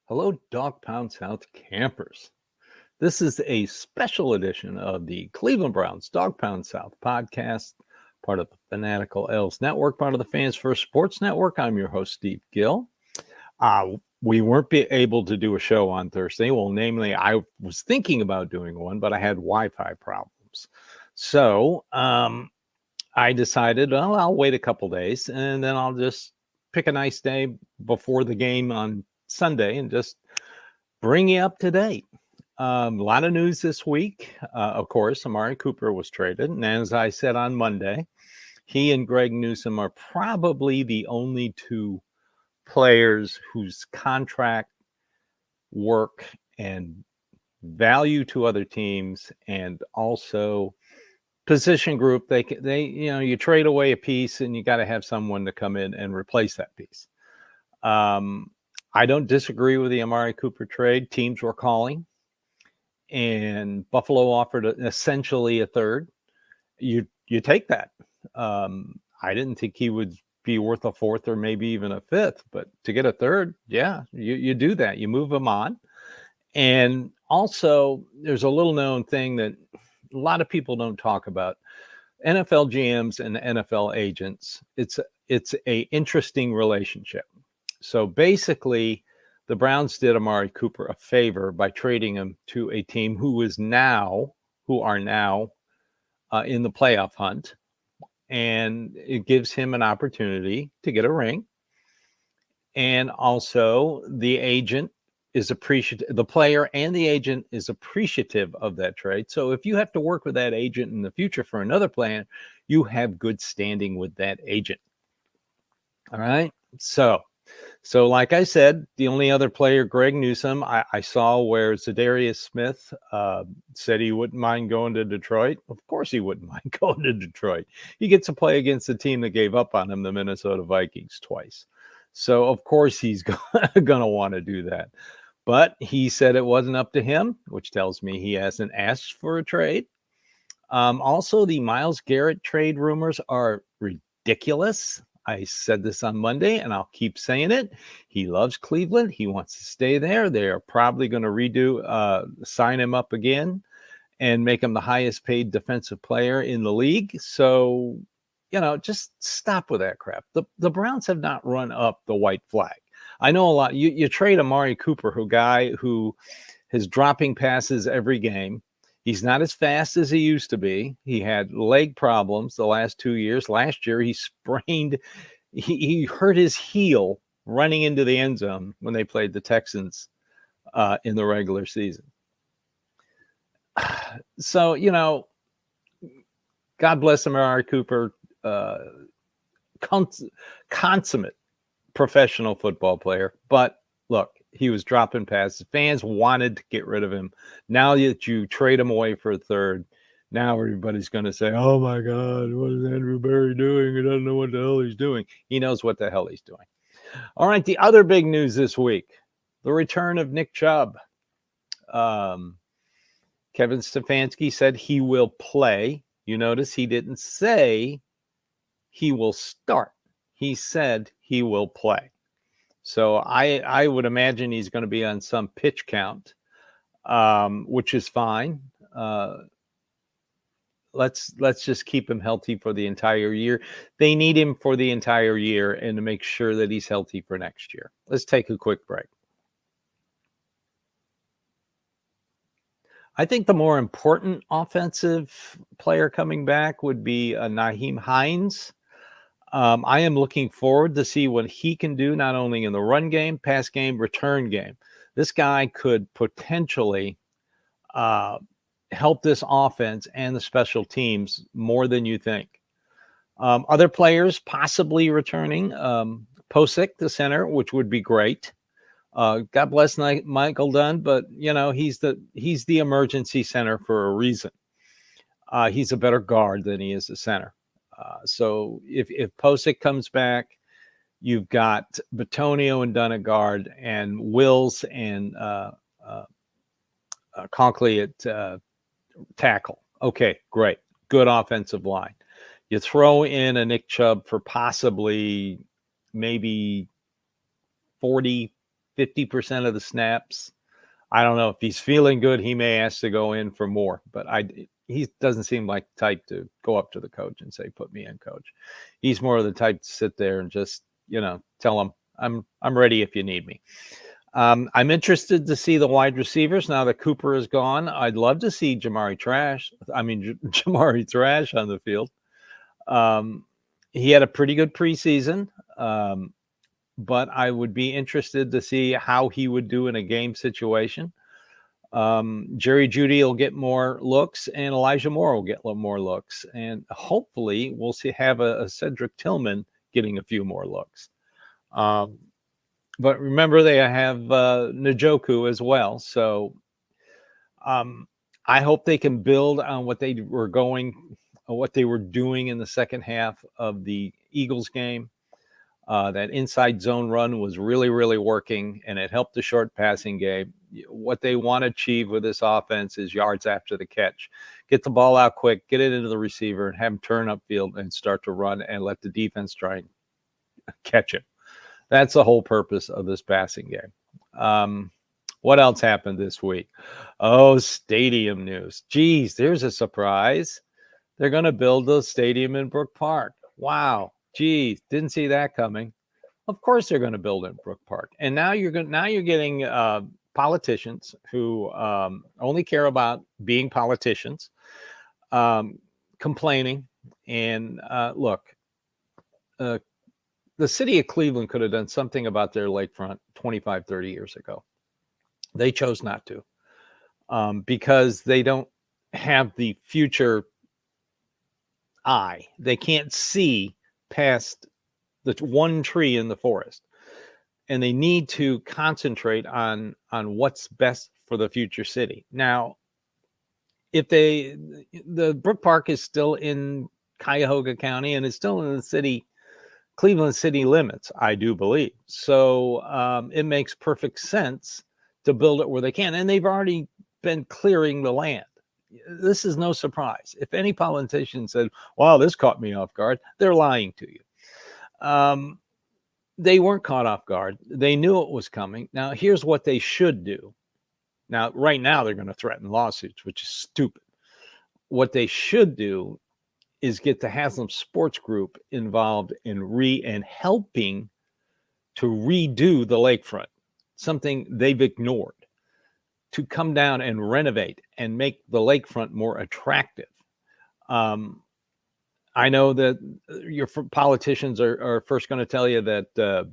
Hello, Dawgpound South campers. This is a special edition of the Cleveland Browns Dawgpound South podcast, part of the Fanatical L's Network, part of the Fans First Sports Network. I'm your host, Steve Gill. We weren't able to do a show on Thursday. Well, namely, I was thinking about doing one, but I had Wi-Fi problems. So I decided, well, I'll wait a couple days, and then I'll just pick a nice day before the game on Sunday and just bring you up to date. A lot of news this week. Of course, Amari Cooper was traded. And as I said on Monday, he and Greg Newsome are probably the only two players whose contract, work, and value to other teams, and also position group, you trade away a piece and you got to have someone to come in and replace that piece. I don't disagree with the Amari Cooper trade. Teams were calling, and Buffalo offered essentially a third. You take that. I didn't think he would be worth a fourth or maybe even a fifth, but to get a third, yeah, you do that. You move him on. And also, there's a little known thing that a lot of people don't talk about. NFL GMs and NFL agents, it's a interesting relationship. So basically, the Browns did Amari Cooper a favor by trading him to a team who are now in the playoff hunt, and it gives him an opportunity to get a ring. And also, the agent is appreciative. The player and the agent is appreciative of that trade. So if you have to work with that agent in the future for another plan, you have good standing with that agent. All right. So like I said, the only other player, Greg Newsome, I saw where Zadarius Smith said he wouldn't mind going to Detroit. Of course he wouldn't mind going to Detroit. He gets to play against the team that gave up on him, the Minnesota Vikings, twice. So of course he's going to want to do that. But he said it wasn't up to him, which tells me he hasn't asked for a trade. Also, the Myles Garrett trade rumors are ridiculous. I said this on Monday, and I'll keep saying it. He loves Cleveland. He wants to stay there. They are probably going to sign him up again and make him the highest paid defensive player in the league. So, just stop with that crap. The Browns have not run up the white flag. I know a lot. You trade Amari Cooper, who is dropping passes every game. He's not as fast as he used to be. He had leg problems the last 2 years. Last year, he hurt his heel running into the end zone when they played the Texans in the regular season. So, God bless Amari Cooper, consummate professional football player. But look, he was dropping passes. Fans wanted to get rid of him. Now that you trade him away for a third, now everybody's going to say, oh, my God, what is Andrew Berry doing? He doesn't know what the hell he's doing. He knows what the hell he's doing. All right, the other big news this week, the return of Nick Chubb. Kevin Stefanski said he will play. You notice he didn't say he will start. He said he will play. So I would imagine he's going to be on some pitch count, which is fine. Let's just keep him healthy for the entire year. They need him for the entire year and to make sure that he's healthy for next year. Let's take a quick break. I think the more important offensive player coming back would be Nyheim Hines. I am looking forward to see what he can do, not only in the run game, pass game, return game. This guy could potentially help this offense and the special teams more than you think. Other players possibly returning. Posick, the center, which would be great. God bless Michael Dunn, but he's the emergency center for a reason. He's a better guard than he is a center. So if Posick comes back, you've got Bitonio and Dunn at guard, and Wills and Conkley at tackle. Okay, great. Good offensive line. You throw in a Nick Chubb for possibly maybe 40, 50% of the snaps. I don't know if he's feeling good. He may ask to go in for more, but he doesn't seem like the type to go up to the coach and say, "Put me in, coach." He's more of the type to sit there and just, tell him, I'm ready if you need me. I'm interested to see the wide receivers now that Cooper is gone. I'd love to see Jamari Thrash on the field. He had a pretty good preseason, but I would be interested to see how he would do in a game situation. Jerry Jeudy will get more looks, and Elijah Moore will get more looks, and hopefully we'll have a Cedric Tillman getting a few more looks. But remember, they have Njoku as well, so I hope they can build on what they were doing in the second half of the Eagles game. That inside zone run was really, really working, and it helped the short passing game. What they want to achieve with this offense is yards after the catch. Get the ball out quick, get it into the receiver, and have him turn upfield and start to run and let the defense try and catch him. That's the whole purpose of this passing game. What else happened this week? Oh, stadium news. Geez, there's a surprise. They're going to build a stadium in Brook Park. Wow. Geez, didn't see that coming. Of course they're going to build in Brook Park. And now you're getting politicians who only care about being politicians, complaining. And look, the city of Cleveland could have done something about their lakefront 25, 30 years ago. They chose not to because they don't have the future eye. They can't see past the one tree in the forest, and they need to concentrate on what's best for the future city. Now, if the Brook Park is still in Cuyahoga County and it's still in the Cleveland city limits, I do believe. So it makes perfect sense to build it where they can, and they've already been clearing the land. This is no surprise. If any politician said, "Wow, this caught me off guard," they're lying to you. They weren't caught off guard. They knew it was coming. Now, here's what they should do. Now, right now, they're going to threaten lawsuits, which is stupid. What they should do is get the Haslam Sports Group involved in helping to redo the lakefront, something they've ignored, to come down and renovate and make the lakefront more attractive. I know that your politicians are first going to tell you that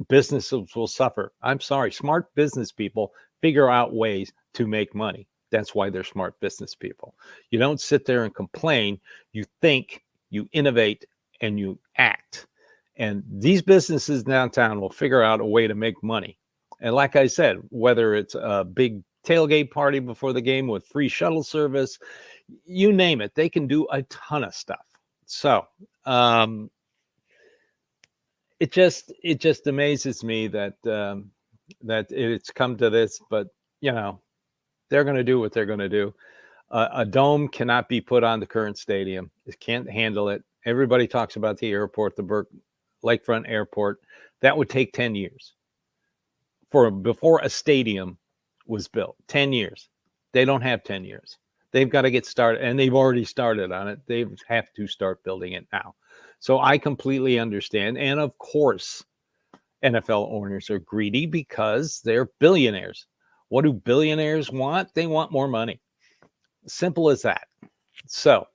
businesses will suffer. I'm sorry. Smart business people figure out ways to make money. That's why they're smart business people. You don't sit there and complain. You think, you innovate, and you act. And these businesses downtown will figure out a way to make money. And like I said, whether it's a big tailgate party before the game with free shuttle service, you name it, they can do a ton of stuff. So it just amazes me that it's come to this, but they're going to do what they're going to do. A dome cannot be put on the current stadium. It can't handle it. Everybody talks about the airport, the Burke Lakefront Airport. That would take 10 years before a stadium was built. 10 years. They don't have 10 years. They've got to get started, and they've already started on it. They have to start building it now. So I completely understand. And of course, NFL owners are greedy because they're billionaires. What do billionaires want? They want more money. Simple as that. So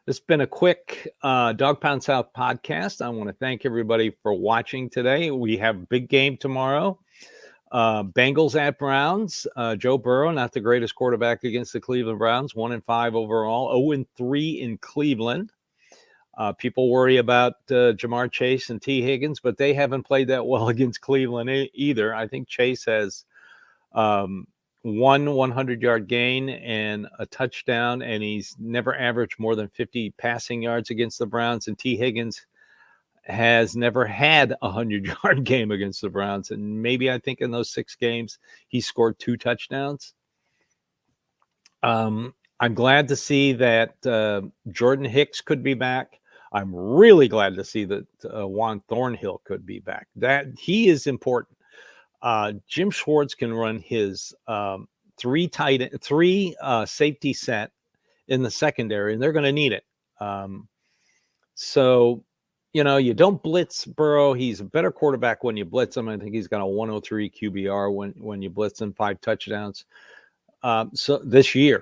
this has been a quick Dawgpound South podcast. I want to thank everybody for watching today. We have a big game tomorrow. Bengals at Browns. Joe Burrow, not the greatest quarterback against the Cleveland Browns. 1-5 overall. 0-3 in Cleveland. People worry about Jamar Chase and T. Higgins, but they haven't played that well against Cleveland either. I think Chase has one 100-yard gain and a touchdown, and he's never averaged more than 50 passing yards against the Browns. And T. Higgins has never had a 100-yard game against the Browns. And maybe I think in those 6 games, he scored 2 touchdowns. I'm glad to see that Jordan Hicks could be back. I'm really glad to see that Juan Thornhill could be back. That he is important. Jim Schwartz can run his three safety set in the secondary, and they're going to need it. So, you don't blitz Burrow. He's a better quarterback when you blitz him. I think he's got a 103 QBR when you blitz him, 5 touchdowns. So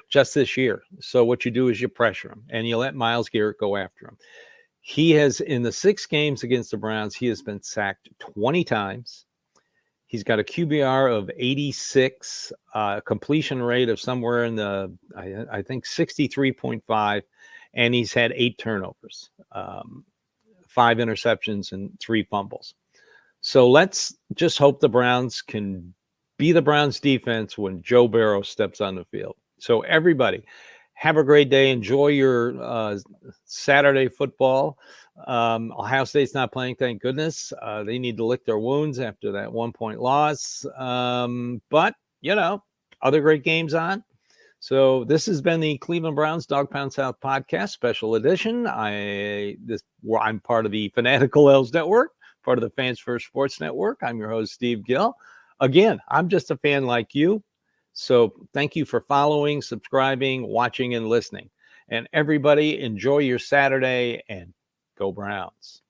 just this year. So what you do is you pressure him and you let Myles Garrett go after him. He has, in the 6 games against the Browns, he has been sacked 20 times. He's got a QBR of 86, completion rate of somewhere in the, I think 63.5, and he's had 8 turnovers, 5 interceptions, and 3 fumbles. So let's just hope the Browns can be the Browns defense when Joe Burrow steps on the field. So everybody, have a great day. Enjoy your Saturday football. Ohio State's not playing, thank goodness. They need to lick their wounds after that 1-point loss. But, other great games on. So this has been the Cleveland Browns Dawgpound South podcast, special edition. I'm part of the Fanatical Elves Network, part of the Fans First Sports Network. I'm your host, Steve Gill. Again, I'm just a fan like you. So thank you for following, subscribing, watching, and listening. And everybody, enjoy your Saturday and go Browns.